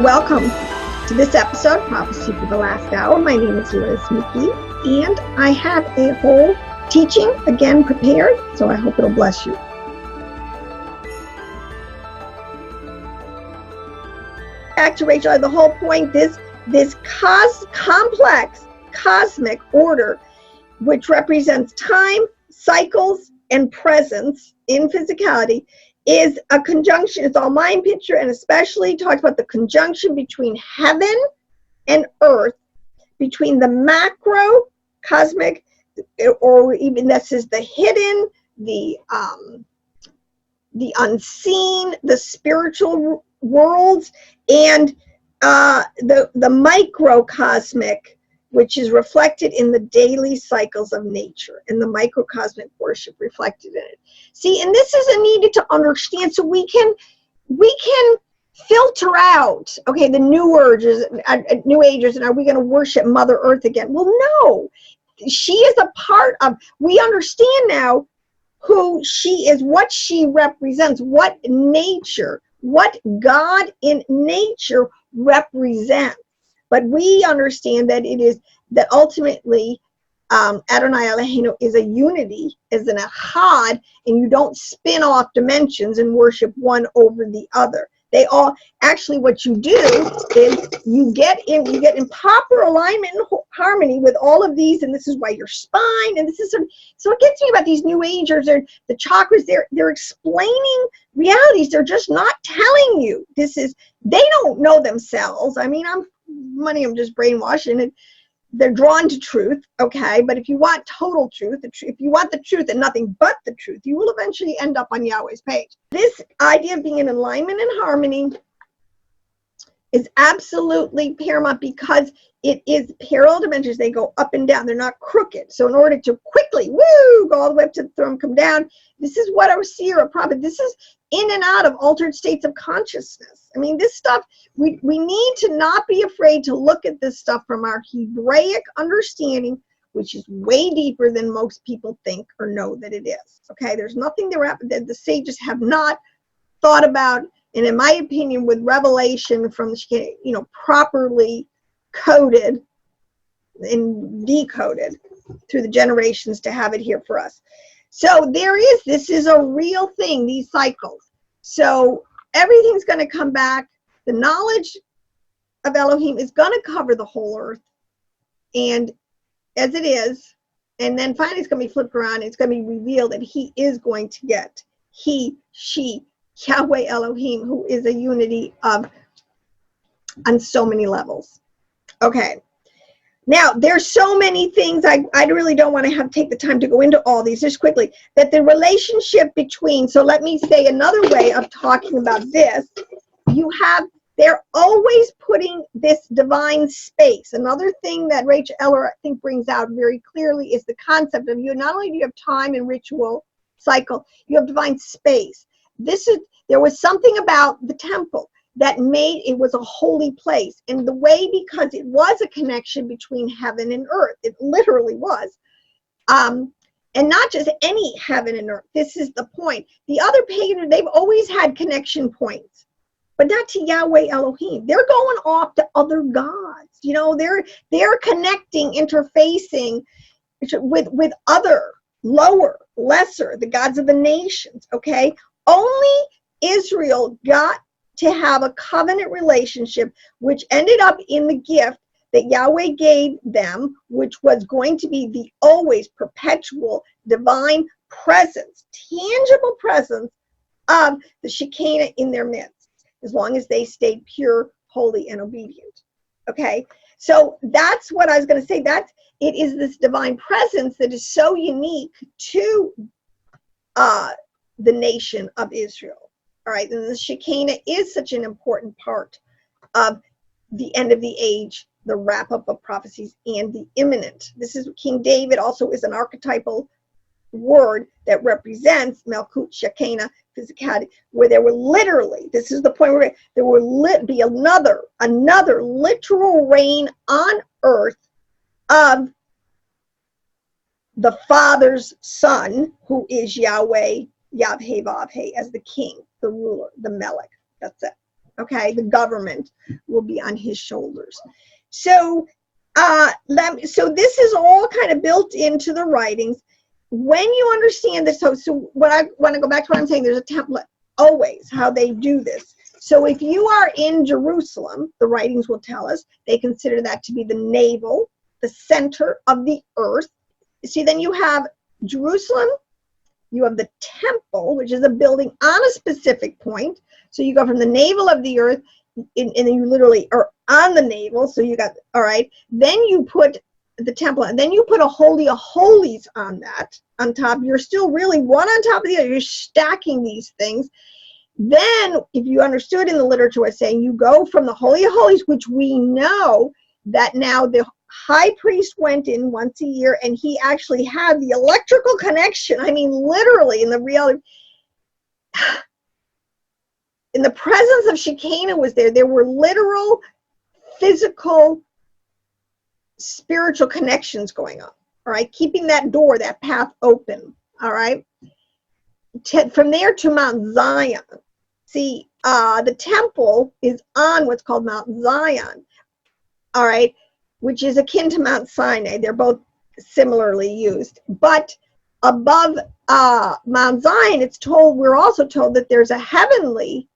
Welcome to this episode, Prophecy for the Last Hour. My name is McGee, and I have a whole teaching, again, prepared, so I hope it'll bless you. Back to Rachel, the whole point, this complex cosmic order, which represents time, cycles, and presence in physicality, is a conjunction. It's all mind picture, and especially talks about the conjunction between heaven and earth, between the macro cosmic, or even this is the hidden, the unseen, the spiritual worlds, and the microcosmic, which is reflected in the daily cycles of nature, and the microcosmic worship reflected in it. See, and this is needed to understand, so we can filter out, okay, the new agers, and are we going to worship Mother Earth again? Well, no, she is a part of. We understand now who she is, what she represents, what nature, what God in nature represents. But we understand that it is that ultimately Adonai Eloheinu is a unity, is an echad, and you don't spin off dimensions and worship one over the other. They all, actually what you do is you get in proper alignment and harmony with all of these, and this is why your spine, and this is so it gets me about these new agers, or the chakras, they're explaining realities, they're just not telling you. They don't know themselves. I mean, many of them just brainwashed, and they're drawn to truth, okay? But if you want total truth, if you want the truth and nothing but the truth, you will eventually end up on Yahweh's page. This idea of being in alignment and harmony is absolutely paramount, because it is parallel dimensions. They go up and down. They're not crooked. So in order to quickly, go all the way up to the throne, come down, this is what a seer, a prophet, this is in and out of altered states of consciousness. I mean, this stuff, we need to not be afraid to look at this stuff from our Hebraic understanding, which is way deeper than most people think or know that it is. Okay, there's nothing that the sages have not thought about, and in my opinion, with revelation from, properly coded and decoded through the generations to have it here for us. So this is a real thing, these cycles. So everything's going to come back. The knowledge of Elohim is going to cover the whole earth, and as it is, and then finally it's going to be flipped around, and it's going to be revealed that he is going to get, she, Yahweh Elohim, who is a unity on so many levels. Okay. Now, there's so many things, I really don't want to take the time to go into all these, just quickly, that the relationship between, so let me say another way of talking about this, they're always putting this divine space. Another thing that Rachel Elior, I think, brings out very clearly is the concept of not only do you have time and ritual cycle, you have divine space. There was something about the temple that made it was a holy place, and the way, because it was a connection between heaven and earth, it literally was, and not just any heaven and earth. This is the point. The other pagan, they've always had connection points, but not to Yahweh Elohim. They're going off to other gods. They're connecting, interfacing with other, lower, lesser, the gods of the nations. Okay, only Israel got to have a covenant relationship, which ended up in the gift that Yahweh gave them, which was going to be the always perpetual divine presence, tangible presence of the Shekinah in their midst, as long as they stayed pure, holy, and obedient. Okay, so that's what I was going to say. It is this divine presence that is so unique to the nation of Israel. All right, and the Shekinah is such an important part of the end of the age, the wrap-up of prophecies, and the imminent. This is King David also is an archetypal word that represents Malkut, Shekinah, physicality, where there were literally, this is the point where there will be another literal reign on earth of the Father's Son, who is Yahweh, Yahweh, as the king, the ruler, the Melech. That's it. Okay, the government will be on his shoulders. So, so this is all kind of built into the writings. When you understand this, so what I want to go back to what I'm saying, there's a template always how they do this. So if you are in Jerusalem, the writings will tell us they consider that to be the navel, the center of the earth. See, then you have Jerusalem, you have the temple, which is a building on a specific point. So you go from the navel of the earth, and you literally are on the navel. So you got, all right, then you put the temple, and then you put a holy of holies on that, on top. You're still really one on top of the other. You're stacking these things. Then, if you understood in the literature was saying, you go from the Holy of Holies, which we know that now the high priest went in once a year, and he actually had the electrical connection. I mean, literally, in the reality, in the presence of Shekinah was there. There were literal, physical, spiritual connections going on. All right, keeping that door, that path open. All right, from there to Mount Zion. See, the temple is on what's called Mount Zion, all right, which is akin to Mount Sinai. They're both similarly used. But above Mount Zion, it's told, we're also told that there's a heavenly,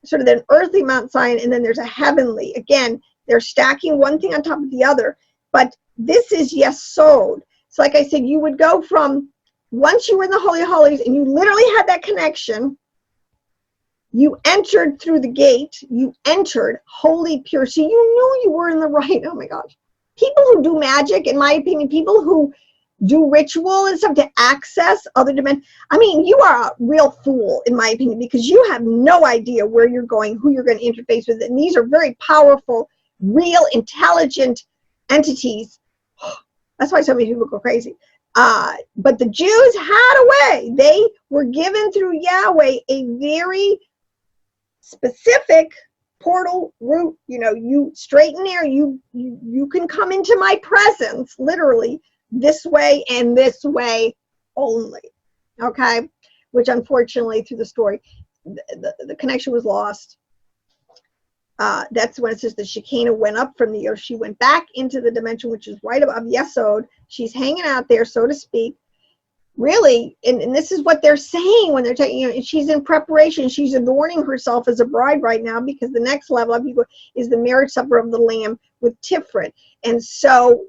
sort of an earthly Mount Zion, and then there's a heavenly. Again, they're stacking one thing on top of the other. But this is Yesod. So like I said, you would go from, once you were in the Holy of Holies and you literally had that connection, you entered through the gate, you entered holy, pure. So you knew you were in the right. Oh my gosh. People who do magic, in my opinion, people who do ritual and stuff to access other dimensions, I mean, you are a real fool, in my opinion, because you have no idea where you're going, who you're going to interface with. And these are very powerful, real, intelligent entities. That's why so many people go crazy. But the Jews had a way. They were given through Yahweh a very specific portal route. You know, you straight in there, you can come into my presence literally this way and this way only. Okay, which unfortunately through the story the connection was lost. That's when it says the Shekinah went up from the earth. She went back into the dimension which is right above Yesod. She's hanging out there, so to speak. Really, and this is what they're saying when they're taking, you know, she's in preparation. She's adorning herself as a bride right now, because the next level up is the marriage supper of the Lamb with Tiferet. And so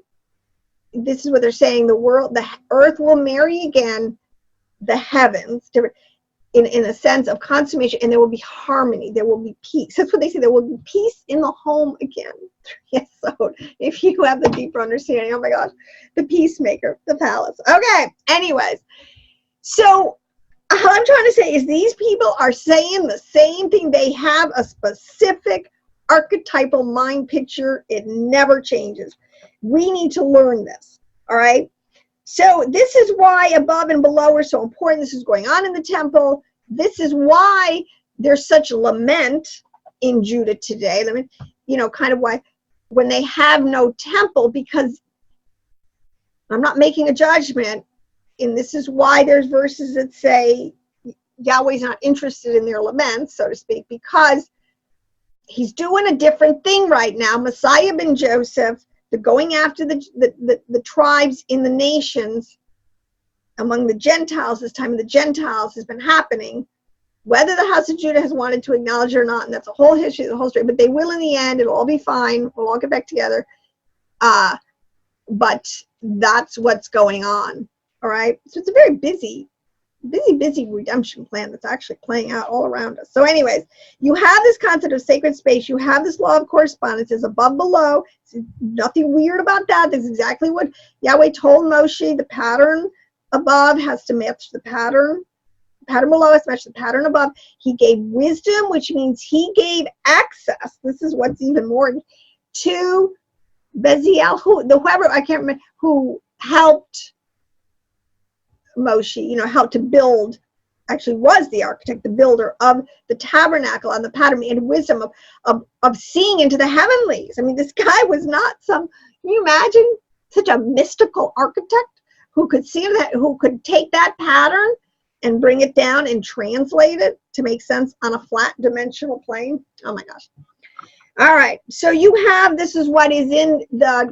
this is what they're saying: the world, the earth will marry again the heavens, in a sense of consummation, and there will be harmony, there will be peace. That's what they say, there will be peace in the home again. Yes, so if you have the deeper understanding, oh my gosh, the peacemaker, the palace. Okay, anyways, so all I'm trying to say is these people are saying the same thing. They have a specific archetypal mind picture. It never changes. We need to learn this, all right? So this is why above and below are so important. This is going on in the temple. This is why there's such lament in Judah today. I mean, you know, kind of why when they have no temple, because I'm not making a judgment, and this is why there's verses that say Yahweh's not interested in their laments, so to speak, because he's doing a different thing right now. Messiah ben Joseph, they're going after the tribes in the nations among the Gentiles. This time of the Gentiles has been happening, whether the house of Judah has wanted to acknowledge it or not, and that's a whole history, the whole story, but they will in the end. It'll all be fine. We'll all get back together. But that's what's going on, all right? So it's a very busy redemption plan that's actually playing out all around us. So anyways, you have this concept of sacred space. You have this law of correspondence is above, below. There's nothing weird about that. That's exactly what Yahweh told Moshe. The pattern above has to match the pattern. The pattern below has to match the pattern above. He gave wisdom, which means he gave access. This is what's even more to Beziel, whoever, I can't remember, who helped Moshe, you know, helped to build, actually was the architect, the builder of the tabernacle and the pattern, and wisdom of seeing into the heavenlies. I mean, this guy was not some, can you imagine such a mystical architect who could see that, who could take that pattern and bring it down and translate it to make sense on a flat dimensional plane. Oh my gosh. All right. So you have, this is what is in the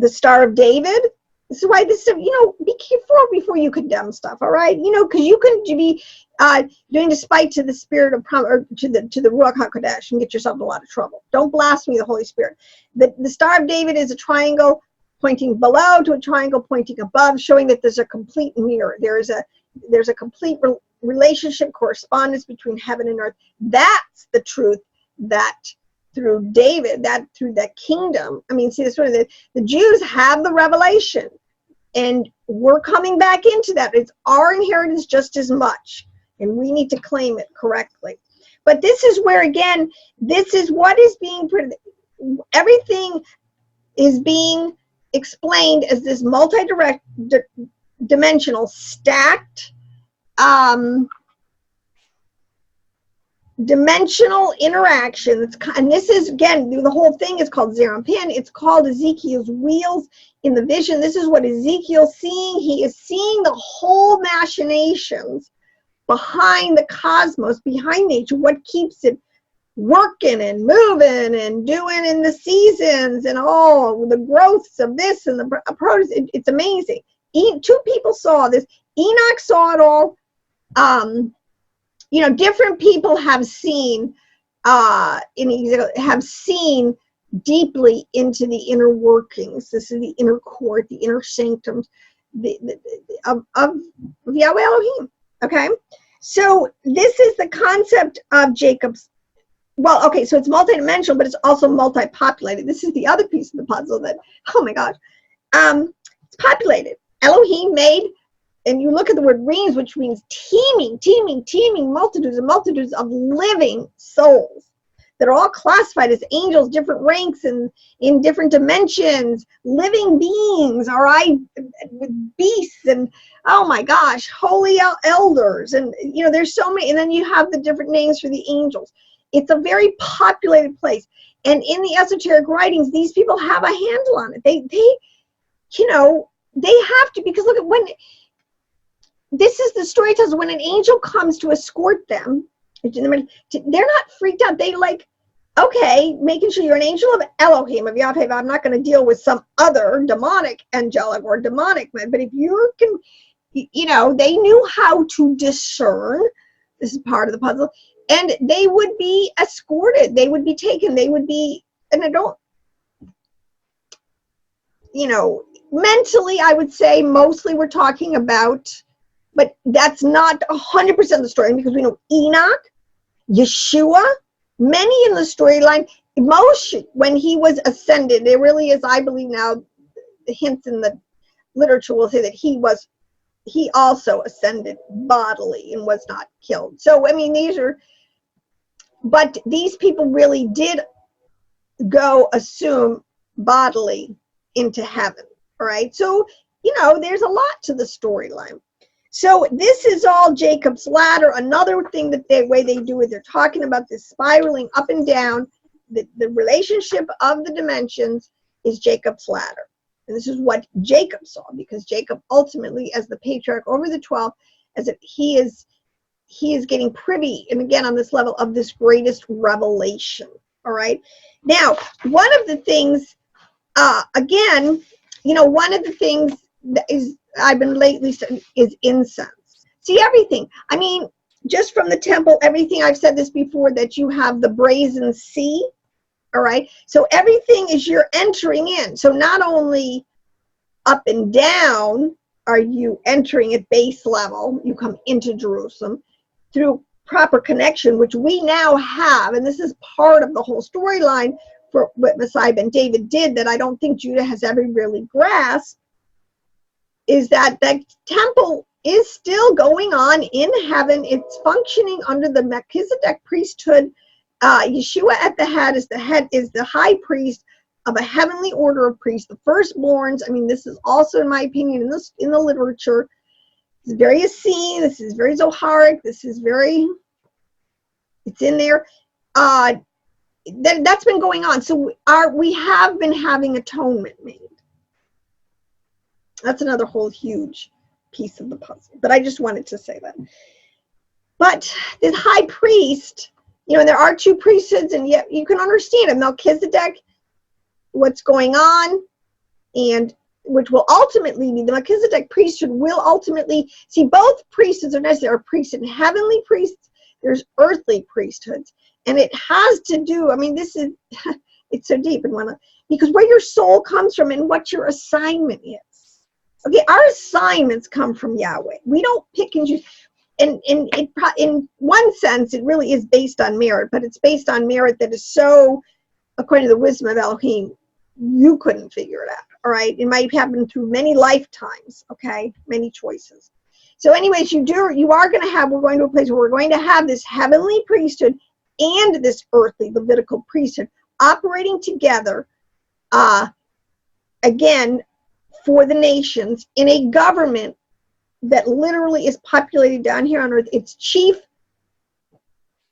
Star of David. This is why this, be careful before you condemn stuff. All right. Because you can be doing despite to the spirit of or to the Ruach HaKodesh and get yourself in a lot of trouble. Don't blaspheme the Holy Spirit. The Star of David is a triangle pointing below to a triangle pointing above, showing that there's a complete mirror. There's a complete relationship, correspondence between heaven and earth. That's the truth that through David, that through that kingdom. I mean, see, this one, the Jews have the revelation, and we're coming back into that. It's our inheritance just as much, and we need to claim it correctly. But this is where, again, this is what is being, everything is being explained as this multi-dimensional, stacked, dimensional interaction. And this is, again, the whole thing is called Zerampin. It's called Ezekiel's wheels in the vision. This is what Ezekiel's seeing. He is seeing the whole machinations behind the cosmos, behind nature, what keeps it working and moving and doing in the seasons and all the growths of this and the produce. It's amazing. Two people saw this. Enoch saw it all. Different people have seen deeply into the inner workings. This is the inner court, the inner sanctums of Yahweh Elohim. Okay, so this is the concept of Jacob's. Well, okay, so it's multidimensional, but it's also multi-populated. This is the other piece of the puzzle that, oh my gosh, it's populated. Elohim made. And you look at the word reams, which means teeming, multitudes and multitudes of living souls that are all classified as angels, different ranks and in different dimensions, living beings, all right, with beasts and, oh my gosh, holy elders. And, there's so many. And then you have the different names for the angels. It's a very populated place. And in the esoteric writings, these people have a handle on it. They have to, because look at when... This is the story tells when an angel comes to escort them, they're not freaked out. They okay, making sure you're an angel of Elohim, of Yahweh. I'm not going to deal with some other demonic angelic or demonic man. But if you can, they knew how to discern. This is part of the puzzle. And they would be escorted. They would be taken. They would be, and I don't, mentally, I would say mostly we're talking about, but that's not 100% of the story, because we know Enoch, Yeshua, many in the storyline. Moshe, when he was ascended, there really is, I believe now, the hints in the literature will say that he also ascended bodily and was not killed. So, I mean, but these people really did go assume bodily into heaven, all right? So, there's a lot to the storyline. So this is all Jacob's ladder. Another thing that way they do it, they're talking about this spiraling up and down. The relationship of the dimensions is Jacob's ladder. And this is what Jacob saw, because Jacob ultimately, as the patriarch over the 12, he is getting privy, and again on this level, of this greatest revelation. All right. Now, one of the things, again, one of the things that is I've been lately studying is incense. See, everything. I mean, just from the temple, everything, I've said this before, that you have the brazen sea, all right? So everything is you're entering in. So not only up and down are you entering at base level, you come into Jerusalem through proper connection, which we now have, and this is part of the whole storyline for what Messiah ben David did that I don't think Judah has ever really grasped, is that the temple is still going on in heaven. It's functioning under the Melchizedek priesthood. Yeshua at the head is the high priest of a heavenly order of priests, the firstborns. I mean, this is also, in my opinion, in the literature, it's very Essenes, this is very Zoharic, this is very, it's in there. That's been going on. So we have been having atonement made. That's another whole huge piece of the puzzle. But I just wanted to say that. But this high priest, you know, and there are two priesthoods, and yet you can understand it. Melchizedek, what's going on, and which will ultimately be the Melchizedek priesthood will ultimately see both priesthoods are necessary. There are priests and heavenly priests, there's earthly priesthoods, and it has to do, I mean, this is it's so deep and because where your soul comes from and what your assignment is. Okay, our assignments come from Yahweh. We don't pick and choose. And in one sense, it really is based on merit, but it's based on merit that is so, according to the wisdom of Elohim, you couldn't figure it out. All right, it might happen through many lifetimes. Okay, many choices. So, anyways, we're going to a place where we're going to have this heavenly priesthood and this earthly Levitical priesthood operating together, again, for the nations in a government that literally is populated down here on earth. Its chief,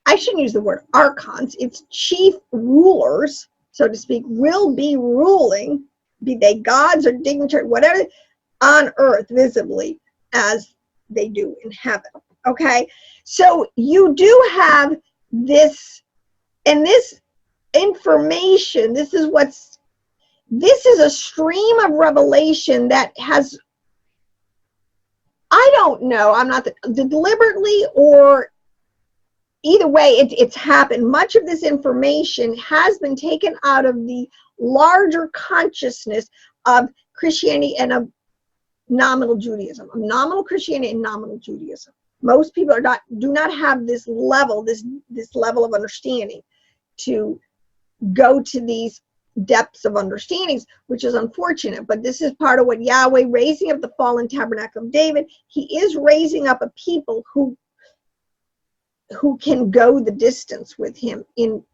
I shouldn't use the word archons, its chief rulers, so to speak, will be ruling, be they gods or dignitaries, whatever, on earth visibly as they do in heaven. Okay, so you do have this, and this information, this is a stream of revelation that has, I don't know, I'm not deliberately or either way, it's happened. Much of this information has been taken out of the larger consciousness of Christianity and of nominal Judaism, of nominal Christianity and nominal Judaism. Most people do not have this level, this level of understanding to go to these depths of understandings, which is unfortunate. But this is part of what Yahweh, raising up the fallen tabernacle of David, he is raising up a people who can go the distance with him in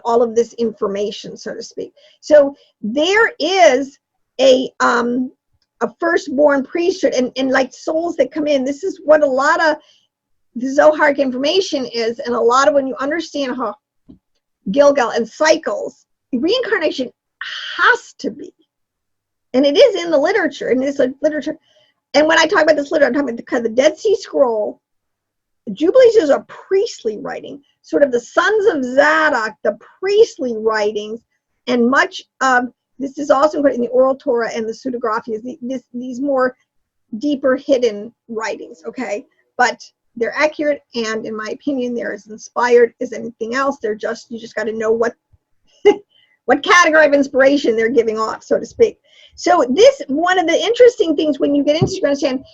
all of this information, so to speak. So there is a firstborn priesthood, and like souls that come in. This is what a lot of the Zoharic information is, and a lot of when you understand how Gilgal and cycles, reincarnation has to be, and it is in the literature, and it's a literature. And when I talk about this literature, I'm talking about the Dead Sea Scroll. Jubilees is a priestly writing, sort of the sons of Zadok, the priestly writings, and much of this is also included in the Oral Torah and the Pseudegraphias, these more deeper hidden writings, okay? But they're accurate, and in my opinion, they're as inspired as anything else. You just got to know what category of inspiration they're giving off, so to speak. So one of the interesting things when you get into, you understand,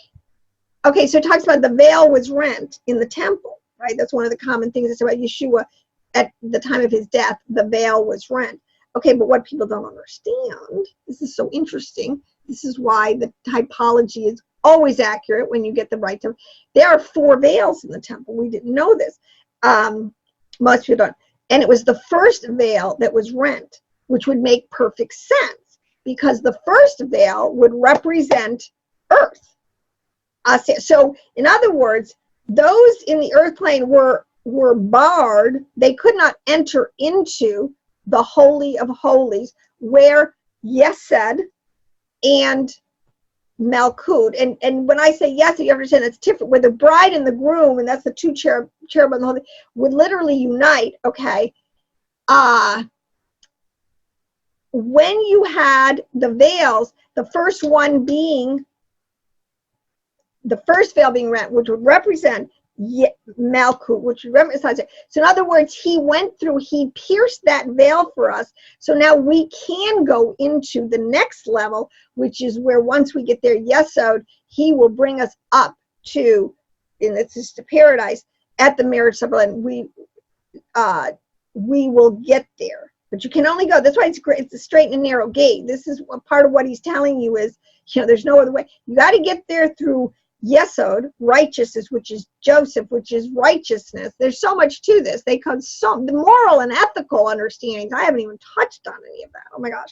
okay, so it talks about the veil was rent in the temple, right? That's one of the common things that's about Yeshua at the time of his death, the veil was rent. Okay, but what people don't understand, this is so interesting, this is why the typology is always accurate when you get the right term. There are 4 veils in the temple. We didn't know this. Most people don't. And it was the first veil that was rent, which would make perfect sense because the first veil would represent earth. So in other words, those in the earth plane were barred. They could not enter into the Holy of Holies where Yesed and Malkut, and when I say Yesed, you understand it's different, where the bride and the groom, and that's the two cherubim and the Holy, would literally unite, okay? When you had the veils, the first one being, the first veil being rent, which would represent Malkut, which would represent, so in other words, he pierced that veil for us, so now we can go into the next level, which is where once we get there, Yesod, he will bring us up to, and it's just to paradise at the marriage supper, and we will get there. But you can only go, that's why it's great, it's a straight and narrow gate. This is part of what he's telling you is, there's no other way. You got to get there through Yesod, righteousness, which is Joseph, which is righteousness. There's so much to this. They come the moral and ethical understandings. I haven't even touched on any of that. Oh my gosh.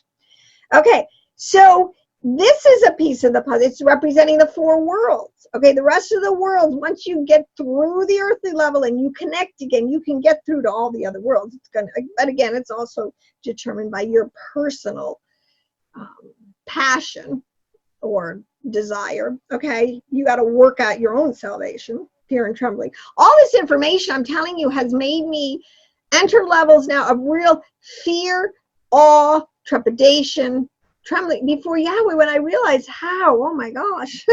Okay, so this is a piece of the puzzle. It's representing the 4 worlds. Okay, the rest of the worlds, once you get through the earthly level and you connect again, you can get through to all the other worlds. But again, it's also determined by your personal passion or desire. Okay, you got to work out your own salvation. fear and trembling. All this information I'm telling you has made me enter levels now of real fear, awe, trepidation, trembling before Yahweh when I realized how, oh my gosh,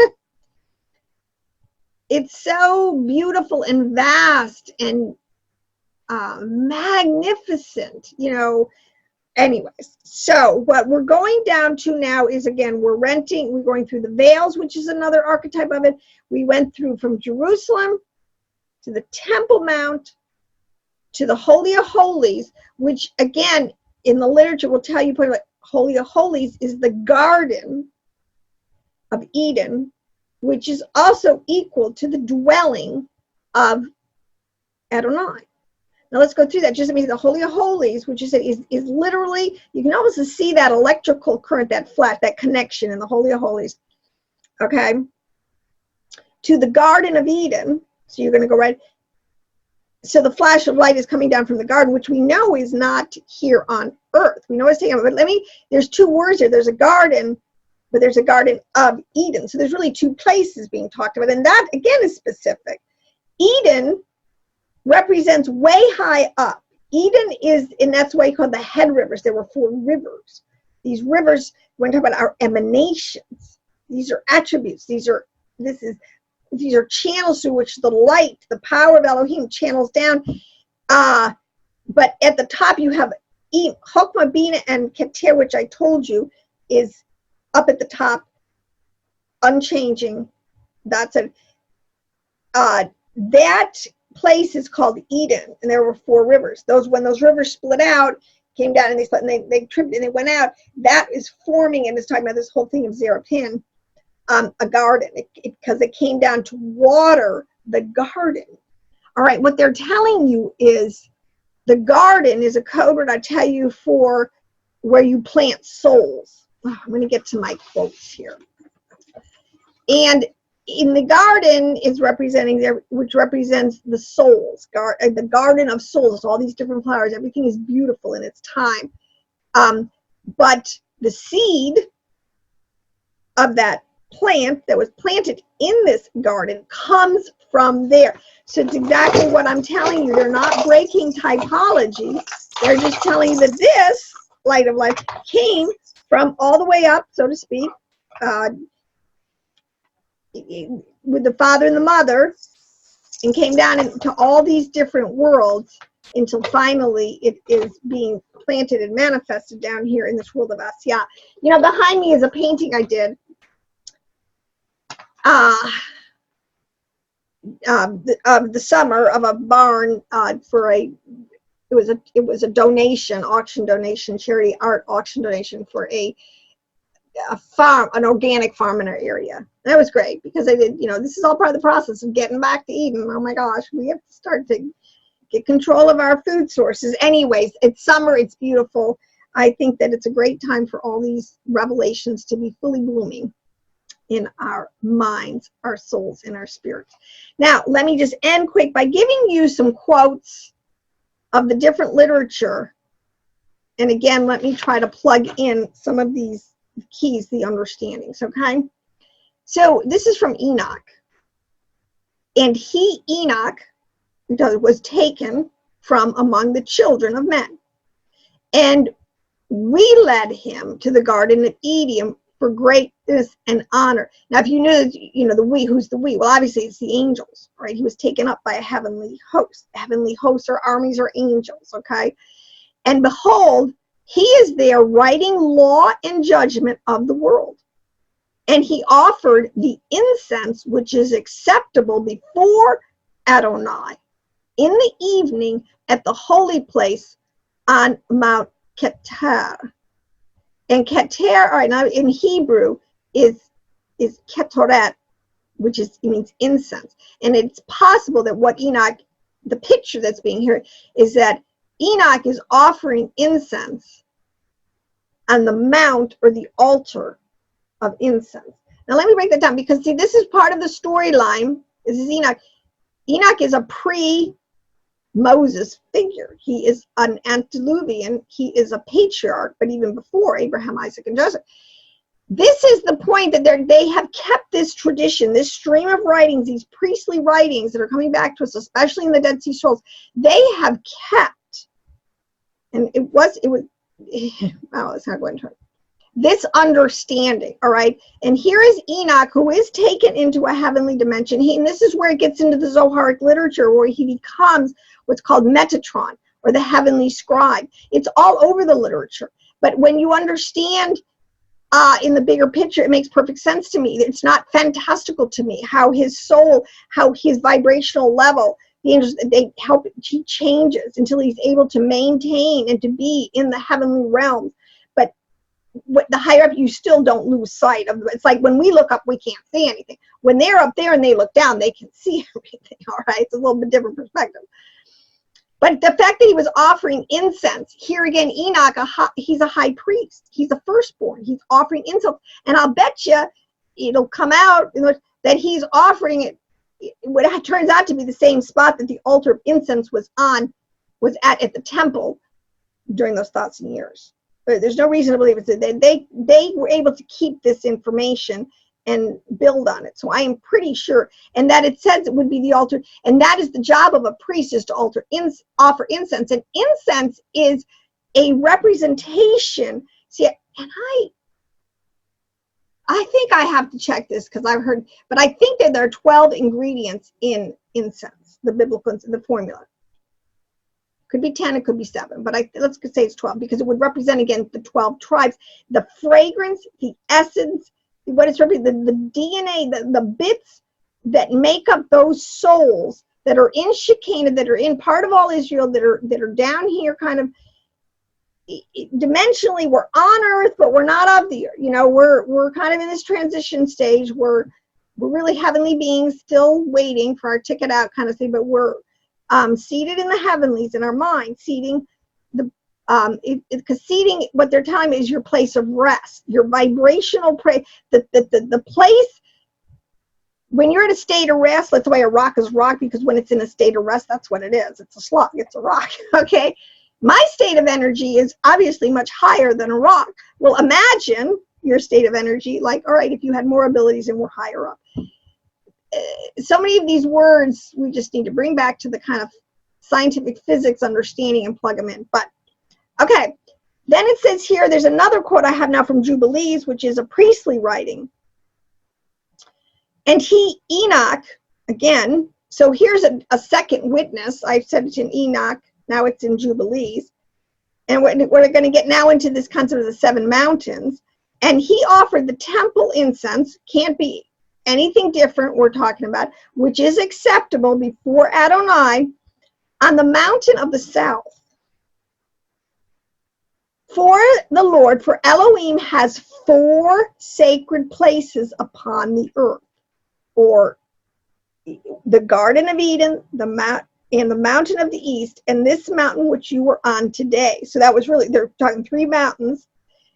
it's so beautiful and vast and magnificent, you know. Anyways, so what we're going down to now is, again, we're going through the veils, which is another archetype of it. We went through from Jerusalem to the Temple Mount to the Holy of Holies, which again in the literature will tell you, Holy of Holies is the Garden of Eden, which is also equal to the dwelling of Adonai. Now let's go through that. Just means the Holy of Holies, which is literally, you can almost see that electrical current, that connection in the Holy of Holies. Okay. To the Garden of Eden. So you're going to go right. So the flash of light is coming down from the garden, which we know is not here on earth. We know it's taken, but there's two words here. There's a garden, but there's a Garden of Eden. So there's really two places being talked about. And that again is specific. Eden represents way high up. Eden is, and that's why you call the head rivers. There were 4 rivers. These rivers, when we talk about our emanations, these are attributes. These are channels through which the light, the power of Elohim channels down. But at the top you have Chokmah, Bina, and Keter, which I told you is up at the top, unchanging. That's it. That place is called Eden, and there were 4 rivers. When those rivers split out, came down and they split, and they tripped and they went out. That is forming, and it's talking about this whole thing of Zerapin, a garden, because it came down to water the garden. All right, what they're telling you is the garden is a code word, I tell you, for where you plant souls. Oh, I'm going to get to my quotes here. And in the garden is representing there, which represents the souls, the garden of souls, all these different flowers. Everything is beautiful in its time. But the seed of that plant that was planted in this garden comes from there. So it's exactly what I'm telling you. They're not breaking typology. They're just telling you that this light of life came from all the way up, so to speak, with the father and the mother, and came down into all these different worlds until finally it is being planted and manifested down here in this world of Asiyah. You know, behind me is a painting I did of the summer of a barn for it was a donation, auction donation, charity art auction donation for a farm, an organic farm in our area. And that was great because I did, this is all part of the process of getting back to Eden. Oh my gosh, we have to start to get control of our food sources. Anyways, it's summer, it's beautiful. I think that it's a great time for all these revelations to be fully blooming in our minds, our souls, and our spirits. Now, let me just end quick by giving you some quotes of the different literature. And again, let me try to plug in some of these keys, the understandings, okay? So this is from Enoch. And Enoch, was taken from among the children of men. And we led him to the Garden of Eden for greatness and honor. Now, if you knew, the we, who's the we? Well, obviously it's the angels, right? He was taken up by a heavenly host. Heavenly hosts or armies or angels, okay? And behold, he is there writing law and judgment of the world. And he offered the incense which is acceptable before Adonai in the evening at the holy place on Mount Keter. And Keter, all right, now in Hebrew is Ketoret, which means incense. And it's possible that what Enoch, the picture that's being here, is that Enoch is offering incense on the mount or the altar of incense. Now let me break that down, because see, this is part of the storyline. This is Enoch. Enoch is a pre-Moses figure. He is an antediluvian. He is a patriarch, but even before Abraham, Isaac, and Joseph. this is the point that they have kept this tradition, this stream of writings, these priestly writings that are coming back to us, especially in the Dead Sea Scrolls. They have kept, and it was, wow, let's not go into it. This understanding, all right? And here is Enoch, who is taken into a heavenly dimension. And this is where it gets into the Zoharic literature, where he becomes what's called Metatron, or the heavenly scribe. It's all over the literature. But when you understand in the bigger picture, it makes perfect sense to me. It's not fantastical to me how his soul, how his vibrational level, the angels, they help, he changes until he's able to maintain and to be in the heavenly realms. But the higher up, you still don't lose sight of. It's like when we look up, we can't see anything. When they're up there and they look down, they can see everything. All right, it's a little bit different perspective. But the fact that he was offering incense, here again, Enoch, he's a high priest. He's a firstborn. He's offering incense. And I'll bet you it'll come out that he's offering it. What turns out to be the same spot that the altar of incense was at the temple during those 1,000 years. But there's no reason to believe it. They were able to keep this information and build on it. So I am pretty sure, and that it says it would be the altar, and that is the job of a priest, is to offer incense. And incense is a representation. See, and I think I have to check this because I've heard, but I think that there are 12 ingredients in incense, the biblical, the formula. Could be 10, it could be 7, but let's say it's 12 because it would represent, again, the 12 tribes. The fragrance, the essence, what it's representing, the DNA, the bits that make up those souls that are in Shekinah, that are in part of all Israel, that are down here, kind of dimensionally, we're on earth, but we're not of the earth. We're kind of in this transition stage. We're really heavenly beings, still waiting for our ticket out, kind of thing. But we're seated in the heavenlies in our mind, seating the. Because seating, what they're telling me, is your place of rest, your vibrational the place when you're in a state of rest. That's the way a rock is rock, because when it's in a state of rest, that's what it is. It's a slug, it's a rock. Okay, my state of energy is obviously much higher than a rock. Well, imagine your state of energy, like, all right, if you had more abilities and were higher up. So many of these words we just need to bring back to the kind of scientific physics understanding and plug them in. But okay, then it says here, there's another quote I have now from Jubilees, which is a priestly writing. And Enoch, again, so here's a second witness. I said it in Enoch, now it's in Jubilees. And we're going to get now into this concept of the 7 mountains. And he offered the temple incense, can't be anything different we're talking about, which is acceptable before Adonai, on the mountain of the south. For the Lord, for Elohim has 4 sacred places upon the earth, or the Garden of Eden, and the mountain of the east, and this mountain which you were on today. So that was really, they're talking 3 mountains,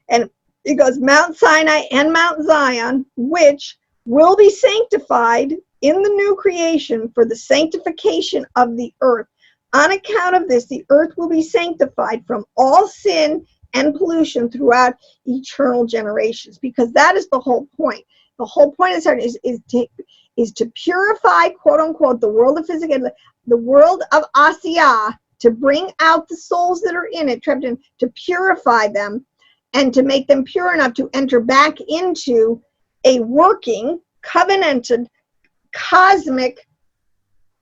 and it goes Mount Sinai and Mount Zion, which will be sanctified in the new creation for the sanctification of the earth. On account of this, the earth will be sanctified from all sin and pollution throughout eternal generations, because that is the whole point. The whole point of this is to purify, quote unquote, the world of physics, the world of Asiyah, to bring out the souls that are in it, trapped in, to purify them and to make them pure enough to enter back into a working, covenanted, cosmic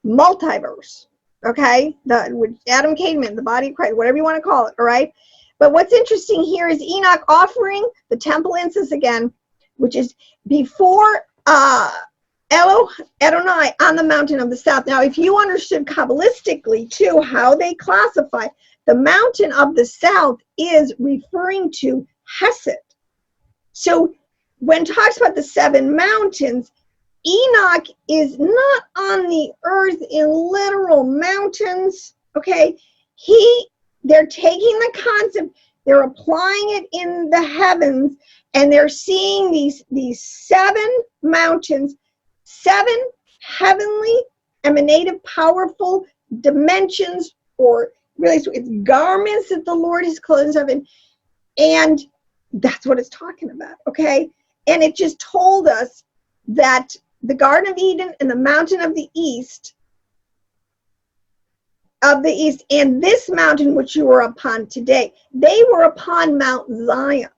multiverse. Okay, with Adam Cademan, the body of Christ, whatever you want to call it. All right. But what's interesting here is Enoch offering the temple incense again, which is before Adonai on the mountain of the south. Now, if you understood Kabbalistically, too, how they classify, the mountain of the south is referring to Hesed. So when it talks about the 7 mountains, Enoch is not on the earth in literal mountains, okay? They're taking the concept, they're applying it in the heavens, and they're seeing these 7 mountains, 7 heavenly, emanative, powerful dimensions, or really, so it's garments that the Lord is clothed in, and that's what it's talking about, okay? And it just told us that the Garden of Eden and the mountain of the east, and this mountain which you are upon today, they were upon Mount Zion.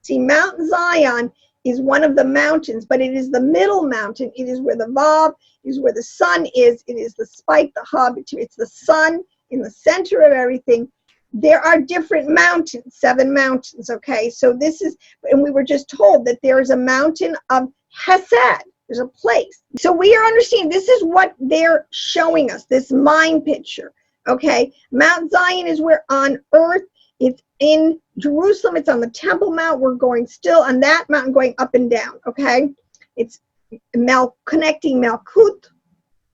See, Mount Zion is one of the mountains, but it is the middle mountain. It is where the Vav, it is where the sun is. It is the spike, the hub. It's the sun in the center of everything. There are different mountains, 7 mountains, okay? So this is, and we were just told that there is a mountain of Hesed. There's a place. So we are understanding, this is what they're showing us, this mind picture, okay? Mount Zion is where on earth, it's in Jerusalem, it's on the Temple Mount. We're going still on that mountain, going up and down, okay? It's connecting Malkut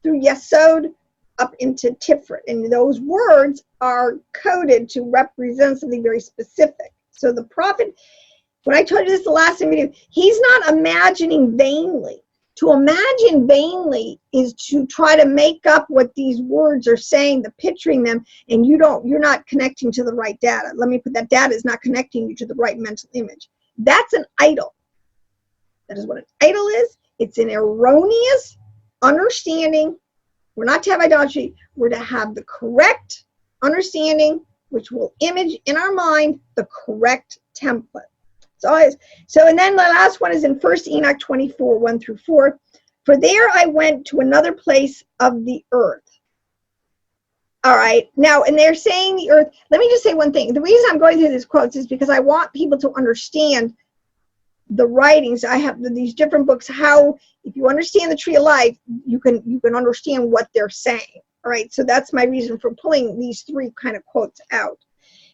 through Yesod up into Tiferet. And those words are coded to represent something very specific. So the prophet, when I told you this the last video, he's not imagining vainly. To imagine vainly is to try to make up what these words are saying, the picturing them, and you're not connecting to the right data. Let me put that data is not connecting you to the right mental image. That's an idol. That is what an idol is. It's an erroneous understanding. We're not to have idolatry. We're to have the correct understanding, which will image in our mind the correct template. So, and then the last one is in 1 Enoch 24, 1 through 4. For there I went to another place of the earth. All right. Now, and they're saying the earth. Let me just say one thing. The reason I'm going through these quotes is because I want people to understand the writings. I have these different books, how, if you understand the tree of life, you can understand what they're saying. All right. So that's my reason for pulling these 3 kind of quotes out.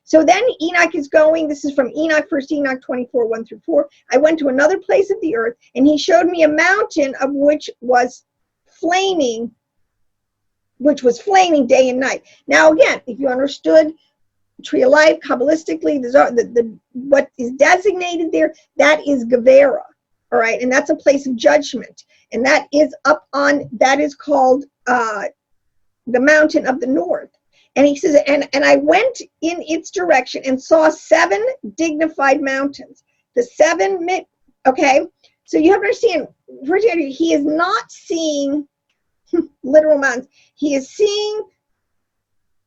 So then Enoch is going, this is from Enoch, 1 Enoch 24, 1 through 4. I went to another place of the earth, and he showed me a mountain of which was flaming day and night. Now again, if you understood tree of life, Kabbalistically, what is designated there, that is Gevera, all right? And that's a place of judgment. And that is that is called the mountain of the north. And he says, and I went in its direction and saw 7 dignified mountains. The 7, okay? So you have to understand, he is not seeing literal mountains. He is seeing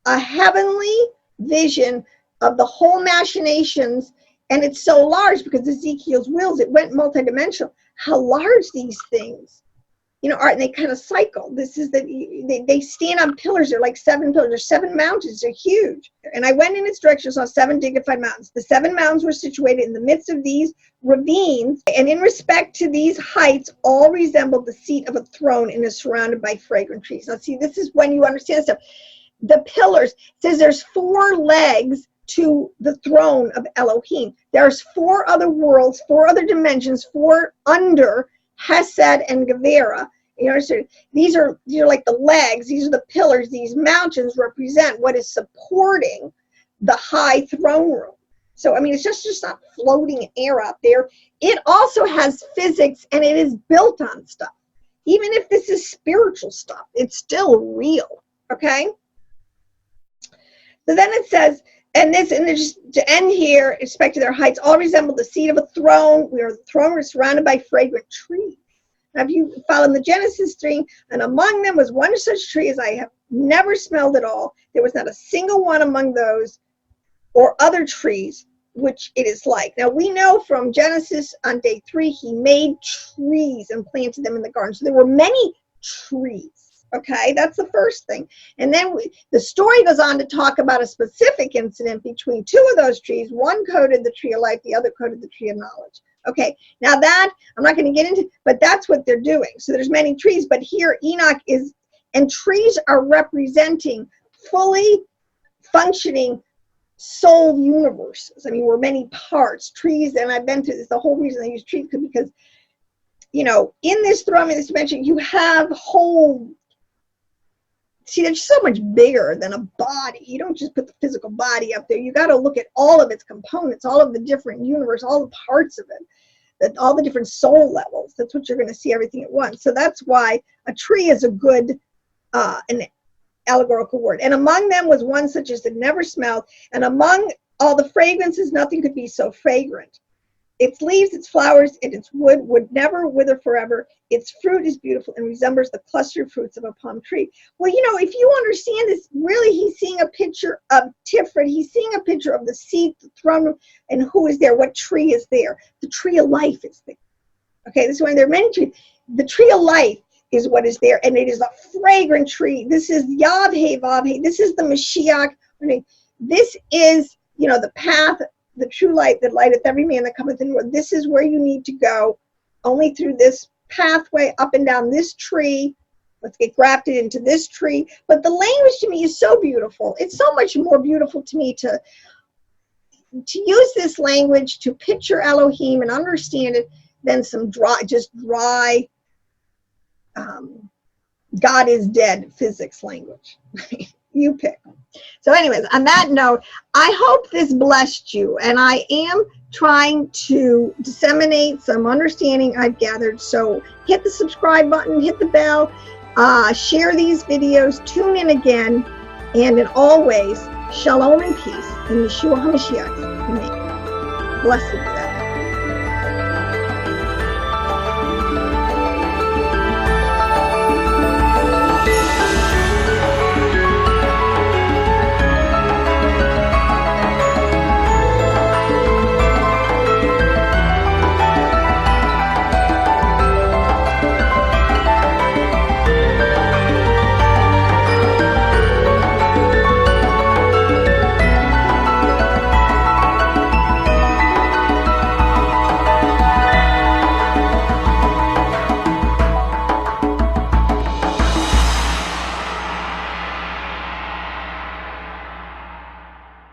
a heavenly vision of the whole machinations, and it's so large because Ezekiel's wills, it went multidimensional. How large these things are, and they kind of cycle. This is they stand on pillars. They're like 7 pillars. There's 7 mountains. They're huge. And I went in its direction, saw 7 dignified mountains. The 7 mountains were situated in the midst of these ravines, and in respect to these heights, all resembled the seat of a throne and is surrounded by fragrant trees. Now, see, this is when you understand stuff. The pillars, it says there's 4 legs to the throne of Elohim. There's 4 other worlds, 4 other dimensions, 4 under Hesed and Gevera. So these are like the legs, these are the pillars, these mountains represent what is supporting the high throne room. So, I mean, it's just not floating air out there. It also has physics, and it is built on stuff. Even if this is spiritual stuff, it's still real, okay? So then it says, and just to end here, in respect to their heights, all resemble the seat of a throne. The throne was surrounded by fragrant trees. Now, if you follow the Genesis stream, and among them was one such tree as I have never smelled at all. There was not a single one among those or other trees which it is like. Now, we know from Genesis on day 3, he made trees and planted them in the garden. So there were many trees. Okay, that's the first thing. And then the story goes on to talk about a specific incident between 2 of those trees. One coded the tree of life, the other coded the tree of knowledge. Okay, now that I'm not going to get into, but that's what they're doing. So there's many trees, but here Enoch is, and trees are representing fully functioning soul universes. I mean, we're many parts, trees, and I've been through this. The whole reason I use trees is because, in this throne, in this dimension, you have whole, see, they're so much bigger than a body. You don't just put the physical body up there. You got to look at all of its components, all of the different universe, all the parts of it, all the different soul levels. That's what you're going to see everything at once. So that's why a tree is a good, an allegorical word. And among them was one such as had never smelled, and among all the fragrances, nothing could be so fragrant. Its leaves, its flowers, and its wood would never wither forever. Its fruit is beautiful and resembles the clustered fruits of a palm tree. Well, you know, if you understand this, really, he's seeing a picture of Tiferet. He's seeing a picture of the seat, the throne room, and who is there, what tree is there. The tree of life is there. Okay, this is when they're mentioned. The tree of life is what is there, and it is a fragrant tree. This is Yahweh. This is the Moshiach. This is, you know, the path, the true light that lighteth every man that cometh in the world. This is where you need to go, only through this pathway up and down this tree. Let's get grafted into this tree. But the language to me is so beautiful. It's so much more beautiful to me to use this language to picture Elohim and understand it than some dry, God is dead physics language. You pick. So anyways, on that note, I hope this blessed you, and I am trying to disseminate some understanding I've gathered. So hit the subscribe button, hit the bell, share these videos, tune in again, and in always, shalom and peace in Yeshua HaMashiach's name. Blessed be that.